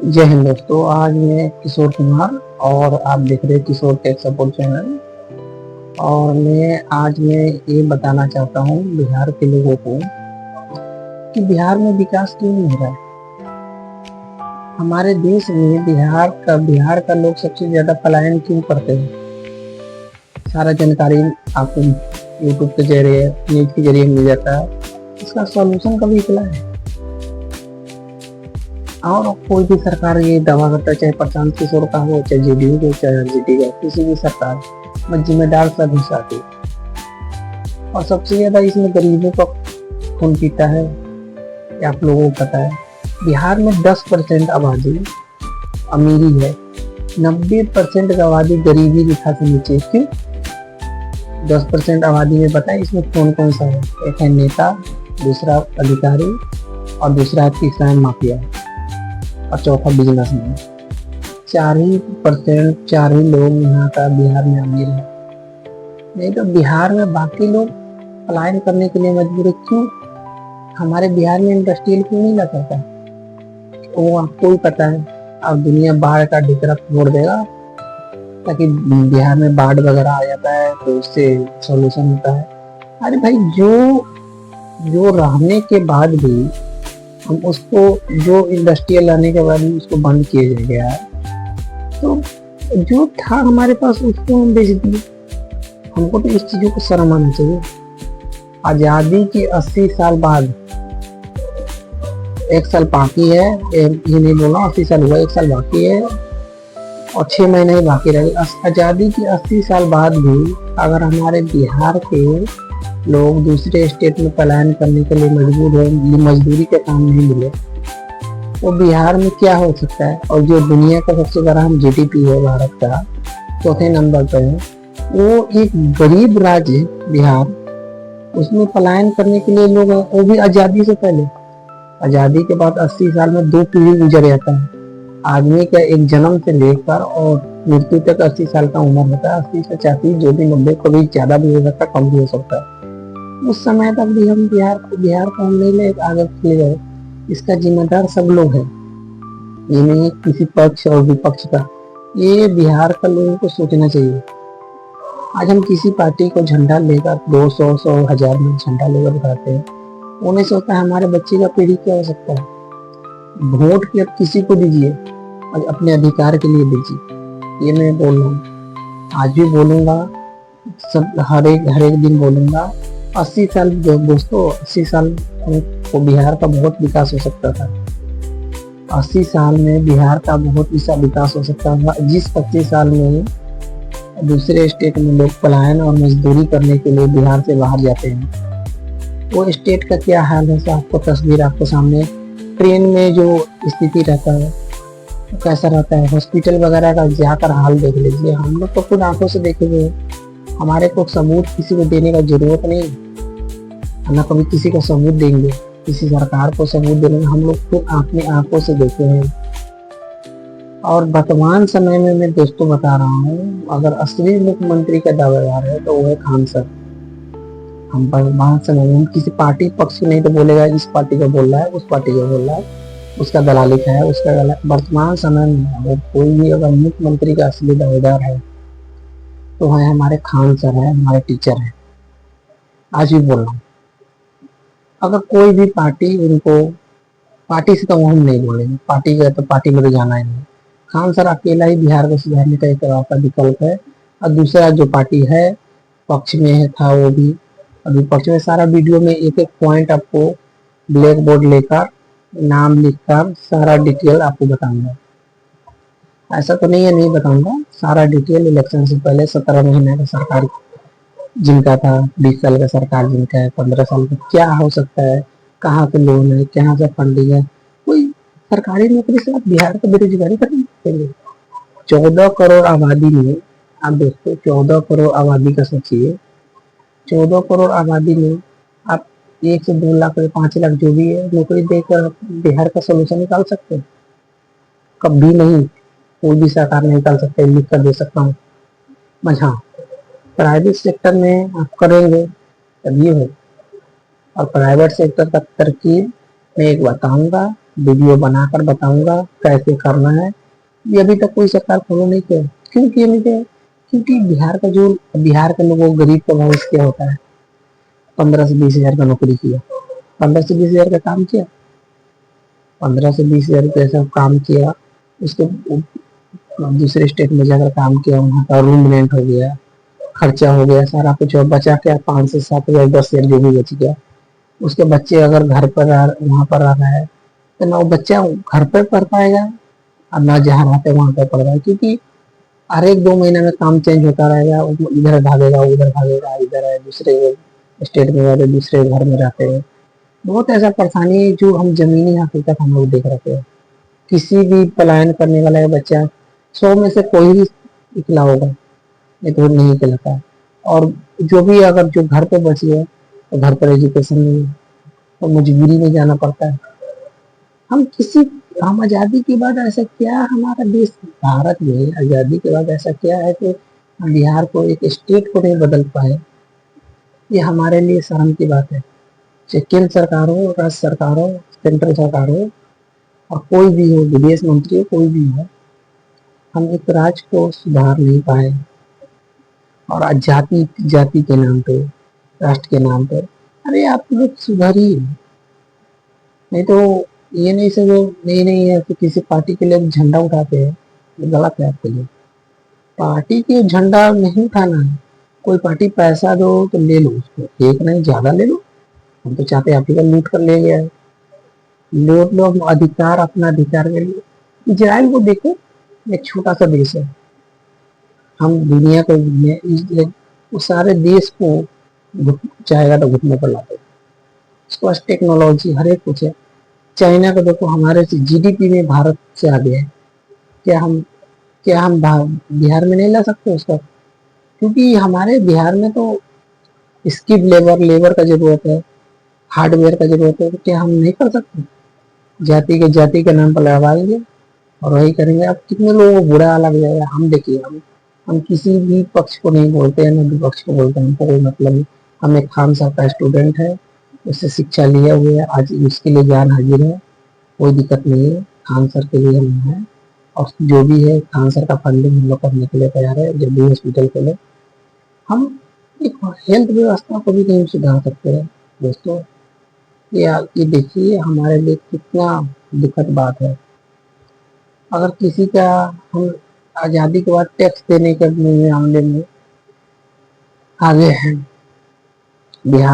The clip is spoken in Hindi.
जय हिंद दोस्तों। आज मैं किशोर कुमार और आप देख रहे हैं किशोर टेक सपोर्ट चैनल। और मैं ये बताना चाहता हूँ बिहार के लोगों को कि बिहार में विकास क्यों नहीं हो रहा है। हमारे देश में बिहार का लोग सबसे ज्यादा पलायन क्यों करते हैं। सारा जानकारी आपको यूट्यूब के जरिए न्यूज के जरिए मिल जाता है। इसका सॉल्यूशन कभी निकला है? और कोई भी सरकार ये दावा करता है, चाहे प्रशांत किशोर का हो, चाहे जेडीयू का, चाहे आरजेडी का, किसी भी सरकार में जिम्मेदार सब हिस्सा आती है। और सबसे ज्यादा इसमें गरीबों का खून पीता है। ये आप लोगों को पता है। बिहार में 10% आबादी अमीरी है, 90% आबादी गरीबी रेखा से नीचे। क्यों? 10% आबादी में बताए इसमें कौन कौन सा है। एक है नेता, दूसरा अधिकारी, और दूसरा किसान माफिया, और चौथा बिजनेसमैन। 4 ही लोग यहाँ का बिहार में अमीर है। नहीं तो बिहार में बाकी लोग पलायन करने के लिए मजबूर है। क्यों? हमारे बिहार में इंडस्ट्रियल क्यों नहीं लगा था? वो आपको भी पता है। अब दुनिया बाढ़ का ढिकरा छोड़ देगा, ताकि बिहार में बाढ़ वगैरह आ जाता है तो उससे सॉल्यूशन होता है। अरे भाई, जो रहने के बाद भी हम उसको, जो इंडस्ट्रियल लाने के बाद भी उसको बंद किया गया है, तो जो था हमारे पास उसको हम बेच दिए। हमको तो इस चीजों को शर्म आना चाहिए। आजादी के 80 साल बाद, 1 साल बाकी है, ये नहीं बोला 80 साल हुआ, 1 साल बाकी है और 6 महीने ही बाकी रहे। आजादी के 80 साल बाद भी अगर हमारे बिहार के लोग दूसरे स्टेट में पलायन करने के लिए मजबूर है, मजदूरी का काम नहीं मिले, तो बिहार में क्या हो सकता है। और जो दुनिया का सबसे बड़ा हम जीडीपी है भारत का, चौथे नंबर पर है, वो एक गरीब राज्य है बिहार। उसमें पलायन करने के लिए लोग, वो भी आजादी से पहले। आजादी के बाद 80 साल में 2 पीढ़ी गुजर जाता है। आदमी का एक जन्म से लेकर और मृत्यु तक 80 साल का उम्र होता है। 80 से 85, जो भी 90, कभी ज्यादा भी हो सकता है, कम भी हो सकता है। उस समय तक भी हम बिहार को हम नहीं ले आगे ले गए। इसका जिम्मेदार सब लोग हैं, ये नहीं किसी पक्ष और विपक्ष का। ये बिहार का लोगों को सोचना चाहिए। आज हम किसी पार्टी को झंडा लेकर 200, 100, 1000 में झंडा लेकर दिखाते हैं, वो नहीं सोचता है हमारे बच्चे का पीढ़ी क्या हो सकता है। वोट के अब किसी को दीजिए और अपने अधिकार के लिए दीजिए। ये मैं बोल रहा हूँ, आज भी बोलूंगा, सब हर एक दिन बोलूंगा। 80 साल दोस्तों, 80 साल को बिहार का बहुत विकास हो सकता था। 80 साल में बिहार का बहुत विकास हो सकता था। जिस 25 साल में दूसरे स्टेट में लोग पलायन और मजदूरी करने के लिए बिहार से बाहर जाते हैं, वो स्टेट का क्या हाल है। आपको तस्वीर आपको सामने, ट्रेन में जो स्थिति रहता है तो कैसा रहता है। हॉस्पिटल वगैरह का जाकर हाल देख लीजिए। हम लोग तो खुद आंखों से देखे हुए, हमारे को सबूत किसी को देने का जरूरत नहीं, ना कभी किसी को सबूत देंगे, किसी सरकार को सबूत देने। हम लोग खुद अपनी आंखों से देखे हैं। और वर्तमान समय में मैं दोस्तों बता रहा हूँ, अगर असली मुख्यमंत्री का दावेदार है तो वो है खान सर। हम वर्तमान समय में किसी पार्टी पक्ष नहीं तो बोलेगा इस पार्टी का बोल रहा है, उस पार्टी का बोल रहा है, उसका दलाली है, उसका वर्तमान समय में अगर कोई भी अगर मुख्यमंत्री का असली दावेदार है तो है हमारे खान सर है, हमारे टीचर है। आज भी बोल रहा हूँ, अगर कोई भी पार्टी उनको, पार्टी से तो हम नहीं बोलेंगे, पार्टी का तो पार्टी में तो जाना ही नहीं। खान सर अकेला ही बिहार को सुधारने का एक का विकल्प है। और दूसरा जो पार्टी है पक्ष में है था, वो भी अभी पक्ष में। सारा वीडियो में एक एक पॉइंट आपको ब्लैक बोर्ड लेकर नाम लिखकर सारा डिटेल आपको बताऊंगा। ऐसा तो नहीं है नहीं बताऊंगा, सारा डिटेल। इलेक्शन से पहले 17 महीने का सरकार जिनका था, 20 साल का सरकार जिनका है, 15 साल का क्या हो सकता है, कहाँ से लोन है, कहाँ से फंडिंग है। कोई सरकारी नौकरी से आप बिहार को बेरोजगारी कर देंगे। 14 करोड़ आबादी में, आप दोस्तों 14 करोड़ आबादी का सोचिए। 14 करोड़ आबादी में आप 1 से 2 लाख 5 लाख जो भी है नौकरी देकर बिहार का सोल्यूशन निकाल सकते हैं? कभी नहीं, कोई भी सरकार नहीं निकाल सकते। लिख कर दे सकता हूँ बस। हाँ, प्राइवेट सेक्टर में आप करेंगे तब ये हो। और प्राइवेट सेक्टर का तरकीब मैं एक बताऊंगा, वीडियो बनाकर बताऊंगा कैसे करना है। ये अभी तक कोई सरकार फॉलो नहीं किया। क्यों किए नहीं किया? क्योंकि बिहार के लोगों गरीब का भविष्य क्या होता है? 15 से 20 हजार का नौकरी किया, 15 से 20 हजार का काम किया, 15 से 20 हजार का काम किया, उसके दूसरे स्टेट में जाकर काम किया, वहाँ का रूम रेंट हो गया, खर्चा हो गया, सारा कुछ और बचा क्या? 5 से 7 हजार 10 हजार जो भी बच गया। उसके बच्चे अगर घर पर वहाँ पर रह रहा है तो ना वो बच्चा घर पर पढ़ पाएगा और ना जहाँ रहते वहाँ पर पढ़ रहा है, क्योंकि हर एक 2 महीने में काम चेंज होता रहेगा। इधर भागेगा, उधर भागेगा, इधर है दूसरे स्टेट में जाते, दूसरे घर में रहते हैं। बहुत ऐसा परेशानी है जो हम जमीनी हकीकत हम लोग देख रहे हैं। किसी भी पलायन करने वाला है बच्चा 100 में से कोई ही निकला होगा, नहीं तो नहीं निकलता है। और जो भी अगर जो घर पे बची है तो घर पर एजुकेशन नहीं है, तो मजबूरी में जाना पड़ता है। हम किसी हम आज़ादी के बाद ऐसा क्या हमारा देश भारत में आज़ादी के बाद ऐसा क्या है कि हम बिहार को एक स्टेट को नहीं बदल पाए? ये हमारे लिए शर्म की बात है। चाहे केंद्र सरकार हो, राज्य सरकार हो, सेंट्रल सरकार हो, और कोई भी हो, विदेश मंत्री हो, कोई भी हो, हम एक राज्य को सुधार नहीं पाए। और आज जाति जाति के नाम पे, राष्ट्र के नाम पे, अरे आप लोग सुधारिए। नहीं तो ये नहीं समझो, नहीं नहीं है कि किसी पार्टी के लिए झंडा उठाते हैं, ये गलत है आपके लिए। पार्टी के झंडा नहीं उठाना है। कोई पार्टी पैसा दो तो ले लो उसको, एक नहीं ज्यादा ले लो। हम तो चाहते हैं आप ही का लूट कर ले गया है। लूट लो अधिकार, अपना अधिकार के लिए। इजराइल को देखो, एक छोटा सा देश है। हम दुनिया को वो सारे देश को चाहेगा तो घुटने पर लाते। उसके पास टेक्नोलॉजी हर एक कुछ है। चाइना को देखो, हमारे से जीडीपी में भारत से आगे है। क्या हम बिहार में नहीं ला सकते उसका? क्योंकि हमारे बिहार में तो स्किल्ड लेबर का जरूरत है, हार्डवेयर का जरूरत है। तो क्या हम नहीं कर सकते? जाति के नाम पर लगाएंगे और वही करेंगे। अब कितने लोगों को बुरा लग जाएगा। हम देखिए, हम किसी भी पक्ष को नहीं बोलते हैं, न विपक्ष को बोलते हैं, हमको कोई मतलब नहीं। हम एक खान साहब का स्टूडेंट है, उससे शिक्षा लिए हुए है, आज उसके लिए जान हाजिर है, कोई दिक्कत नहीं है। खान सर के लिए हम है, और जो भी है खान सर का फंडिंग हम लोग करने के लिए तैयार है। जब भी हॉस्पिटल खोले, हम एक हेल्थ व्यवस्था को भी नहीं सुधार सकते हैं दोस्तों। ये देखिए हमारे लिए कितना दुखद बात है। अगर किसी का हम आज़ादी के बाद टैक्स देने के मामले में आगे हैं बिहार